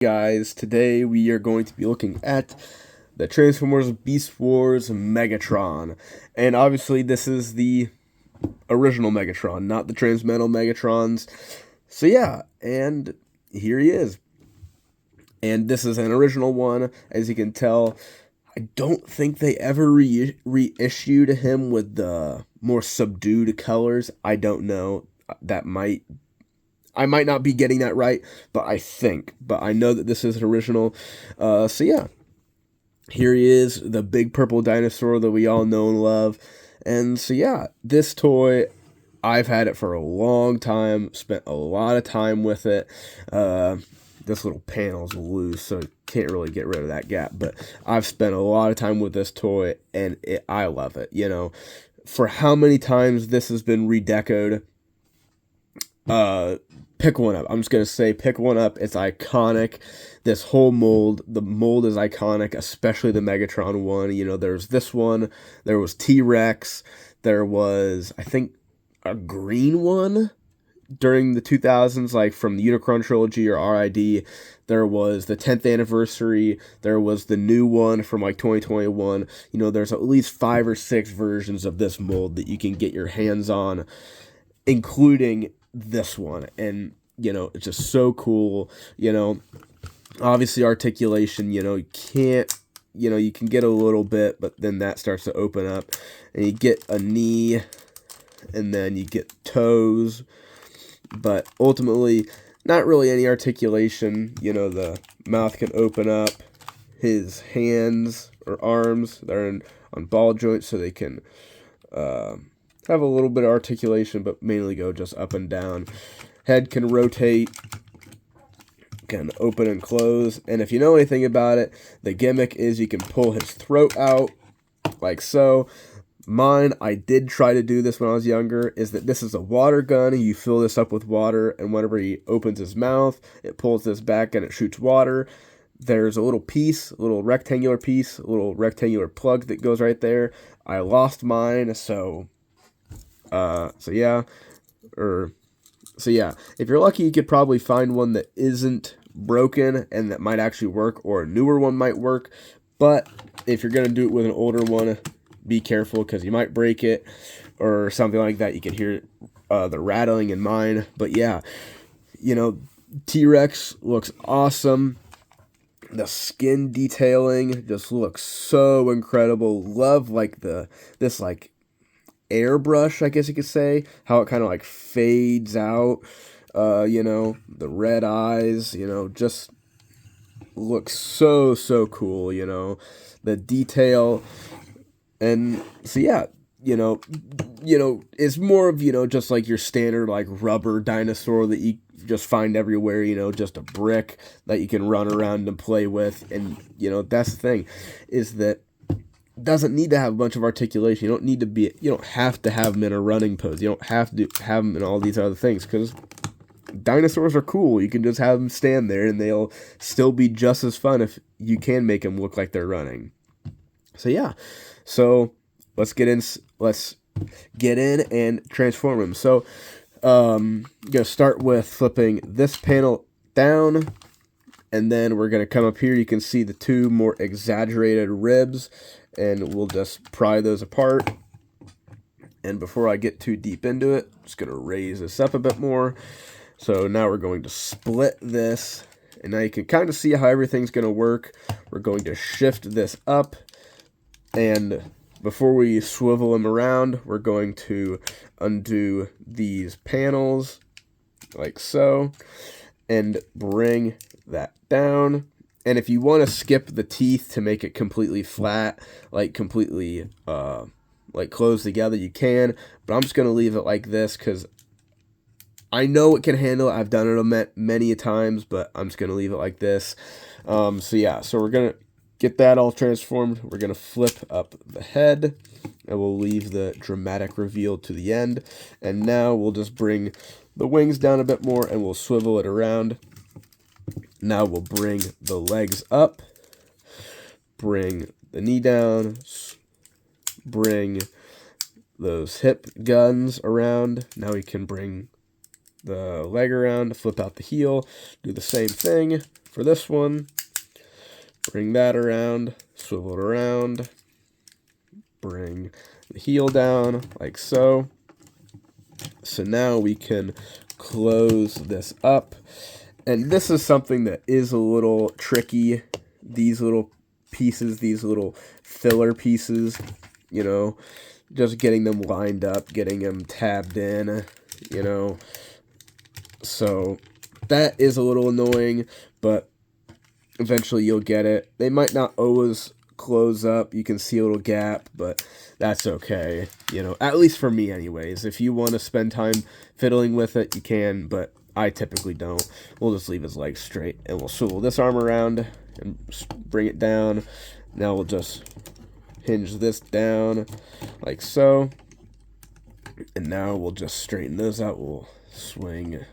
Guys, today we are going to be looking at the Transformers Beast Wars Megatron. And obviously this is the original Megatron, not the Transmetal Megatrons. So yeah, and here he is. And this is an original one, as you can tell. I don't think they ever reissued him with the more subdued colors. I don't know. I might not be getting that right, but I know that this is an original. So yeah, here he is, the big purple dinosaur that we all know and love. And so yeah, this toy, I've had it for a long time, spent a lot of time with it. This little panel's loose, so can't really get rid of that gap, but I've spent a lot of time with this toy, and I love it. You know, for how many times this has been redecoed, pick one up. I'm just going to say pick one up. It's iconic. This whole mold, the mold is iconic, especially the Megatron one. You know, there's this one, there was T-Rex, there was, I think, a green one during the 2000s, like from the Unicron trilogy or RID. There was the 10th anniversary, there was the new one from like 2021. You know, there's at least 5 or 6 versions of this mold that you can get your hands on, including this one. And you know, it's just so cool. You know, obviously articulation, you know, you can't, you know, you can get a little bit, but then that starts to open up and you get a knee and then you get toes, but ultimately not really any articulation. You know, the mouth can open up, his hands or arms, they're on ball joints, so they can have a little bit of articulation, but mainly go just up and down. Head can rotate, can open and close, and if you know anything about it, the gimmick is you can pull his throat out, like so. Mine, I did try to do this when I was younger, is that this is a water gun. You fill this up with water, and whenever he opens his mouth, it pulls this back and it shoots water. There's a little piece, a little rectangular piece, a little rectangular plug that goes right there. I lost mine, so yeah, if you're lucky, you could probably find one that isn't broken and that might actually work, or a newer one might work. But if you're going to do it with an older one, be careful because you might break it or something like that. You can hear the rattling in mine. But yeah, you know, T-Rex looks awesome. The skin detailing just looks so incredible. Love like this like airbrush, I guess you could say, how it kind of like fades out. You know, the red eyes, you know, just looks so cool. You know, the detail. And so yeah, you know it's more of, you know, just like your standard like rubber dinosaur that you just find everywhere. You know, just a brick that you can run around and play with. And you know, that's the thing, is that doesn't need to have a bunch of articulation. You don't have to have them in a running pose. You don't have to have them in all these other things, because dinosaurs are cool. You can just have them stand there and they'll still be just as fun if you can make them look like they're running. So yeah, so let's get in and transform them. So I'm gonna start with flipping this panel down, and then we're gonna come up here. You can see the 2 more exaggerated ribs, and we'll just pry those apart. And before I get too deep into it, I'm just going to raise this up a bit more. So now we're going to split this, and now you can kind of see how everything's going to work. We're going to shift this up, and before we swivel them around, we're going to undo these panels, like so, and bring that down. And if you want to skip the teeth to make it completely flat, like completely like closed together, you can. But I'm just going to leave it like this because I know it can handle it. I've done it many times, but I'm just going to leave it like this. So yeah, so we're going to get that all transformed. We're going to flip up the head, and we'll leave the dramatic reveal to the end. And now we'll just bring the wings down a bit more, and we'll swivel it around. Now we'll bring the legs up, bring the knee down, bring those hip guns around. Now we can bring the leg around, flip out the heel, do the same thing for this one. Bring that around, swivel it around, bring the heel down like so. So now we can close this up. And this is something that is a little tricky. These little pieces, these little filler pieces, you know, just getting them lined up, getting them tabbed in, you know. So that is a little annoying, but eventually you'll get it. They might not always close up. You can see a little gap, but that's okay. You know, at least for me anyways. If you want to spend time fiddling with it, you can, but I typically don't. We'll just leave his legs straight, and we'll swivel this arm around and bring it down. Now we'll just hinge this down like so. And now we'll just straighten those out. We'll swing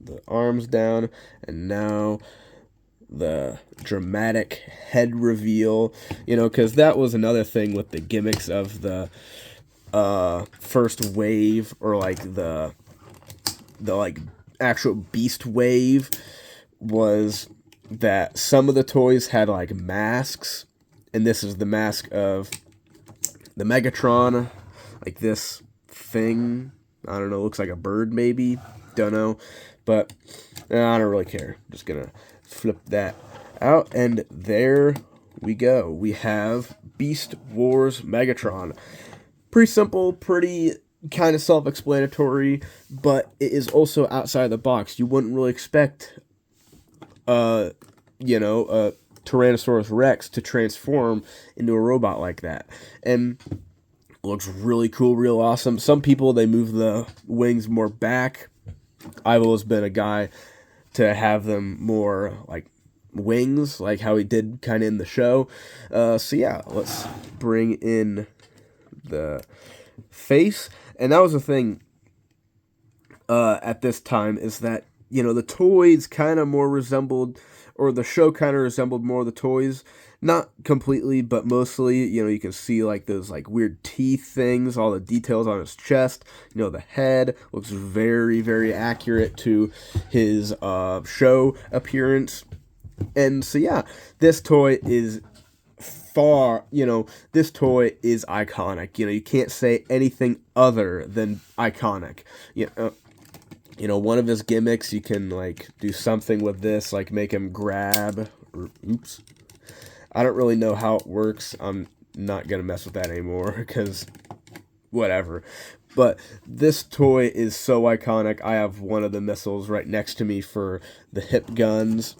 the arms down, and now the dramatic head reveal, you know, because that was another thing with the gimmicks of the first wave, or like the like actual beast wave, was that some of the toys had like masks, and this is the mask of the Megatron, like this thing. I don't know, looks like a bird maybe, don't know, but I don't really care. I'm just gonna flip that out, and there we go. We have Beast Wars Megatron. Pretty simple, pretty kind of self-explanatory, but it is also outside the box. You wouldn't really expect, you know, a Tyrannosaurus Rex to transform into a robot like that. And looks really cool, real awesome. Some people, they move the wings more back. I've always been a guy to have them more like wings, like how he did kind of in the show. So yeah, let's bring in the face. And that was the thing at this time, is that, you know, the toys kind of more resembled, or the show kind of resembled more of the toys. Not completely, but mostly. You know, you can see like those like weird teeth things, all the details on his chest. You know, the head looks very, very accurate to his show appearance. And so yeah, this toy is this toy is iconic. You know, you can't say anything other than iconic. You know, one of his gimmicks, you can like do something with this, like make him grab, or oops. I don't really know how it works. I'm not going to mess with that anymore, because whatever. But this toy is so iconic. I have one of the missiles right next to me for the hip guns.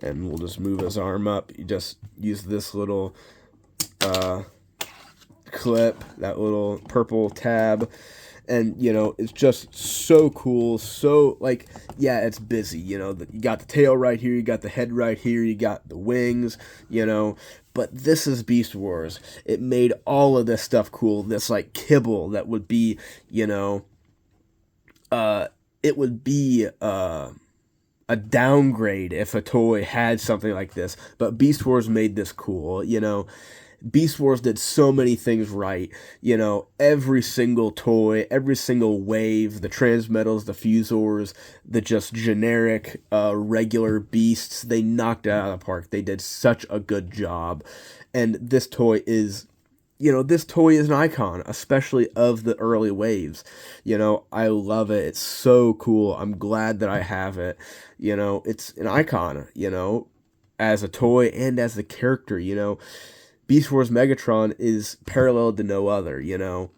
And we'll just move his arm up. You just use this little clip, that little purple tab. And, you know, it's just so cool. So, like, yeah, it's busy. You know, you got the tail right here. You got the head right here. You got the wings, you know. But this is Beast Wars. It made all of this stuff cool. This, like, kibble that would be, you know, it would be a downgrade if a toy had something like this. But Beast Wars made this cool, you know. Beast Wars did so many things right. You know, every single toy, every single wave, the Transmetals, the Fusors, the just generic, regular beasts, they knocked it out of the park. They did such a good job. And this toy is, you know, this toy is an icon, especially of the early waves. You know, I love it. It's so cool. I'm glad that I have it. You know, it's an icon, you know, as a toy and as a character, you know. Beast Wars Megatron is paralleled to no other, you know.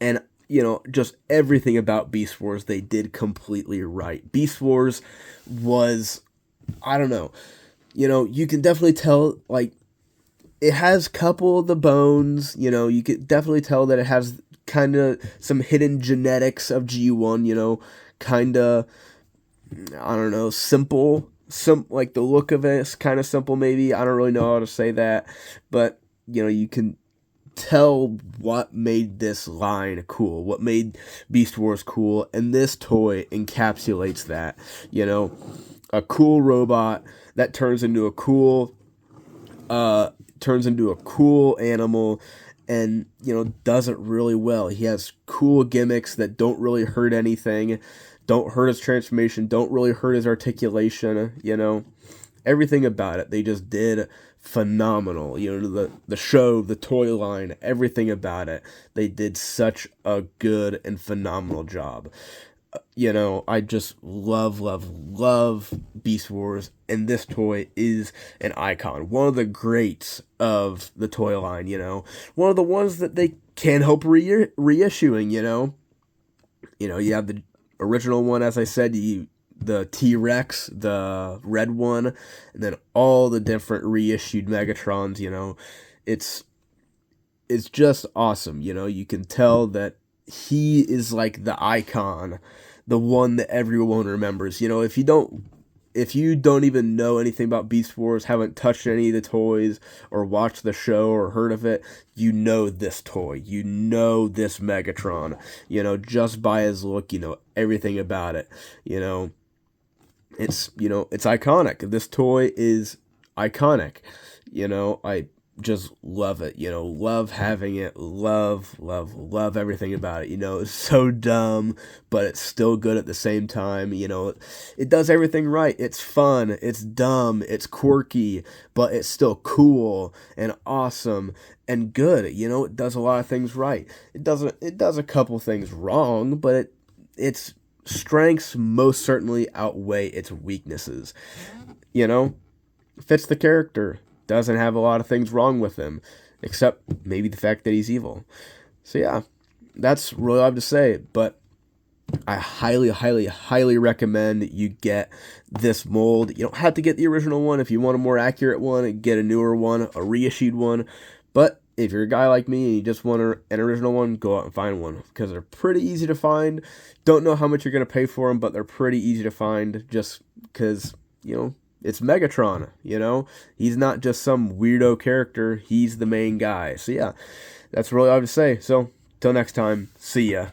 And, you know, just everything about Beast Wars they did completely right. Beast Wars was, I don't know, you know, you can definitely tell, like, it has a couple of the bones, you know, you can definitely tell that it has kind of some hidden genetics of G1, you know, kind of, I don't know, simple. Like the look of it is kind of simple, maybe. I don't really know how to say that, but you know, you can tell what made this line cool, what made Beast Wars cool, and this toy encapsulates that. You know, a cool robot that turns into a cool animal, and, you know, does it really well. He has cool gimmicks that don't really hurt anything. Don't hurt his transformation. Don't really hurt his articulation. Everything about it, they just did phenomenal. The show, the toy line, everything about it, they did such a good and phenomenal job. I just love Beast Wars, and this toy is an icon. One of the greats of the toy line, One of the ones that they can't help reissuing, You have the original one, as I said, the T-Rex, the red one, and then all the different reissued Megatrons, It's just awesome, You can tell that he is like the icon, the one that everyone remembers. If you don't even know anything about Beast Wars, haven't touched any of the toys or watched the show or heard of it, you know this toy. You know this Megatron. Just by his look, everything about it. It's iconic. This toy is iconic. I just love it, love having it, love everything about it, it's so dumb, but it's still good at the same time, it does everything right, it's fun, it's dumb, it's quirky, but it's still cool and awesome and good, it does a lot of things right, it does a couple things wrong, but its strengths most certainly outweigh its weaknesses, fits the character, doesn't have a lot of things wrong with him, except maybe the fact that he's evil. So yeah, that's really all I have to say, but I highly recommend you get this mold. You don't have to get the original one. If you want a more accurate one, get a newer one, a reissued one, but if you're a guy like me and you just want an original one, go out and find one, because they're pretty easy to find. Don't know how much you're going to pay for them, but they're pretty easy to find, just because, it's Megatron, He's not just some weirdo character. He's the main guy. So yeah, that's really all I have to say. So, till next time, see ya.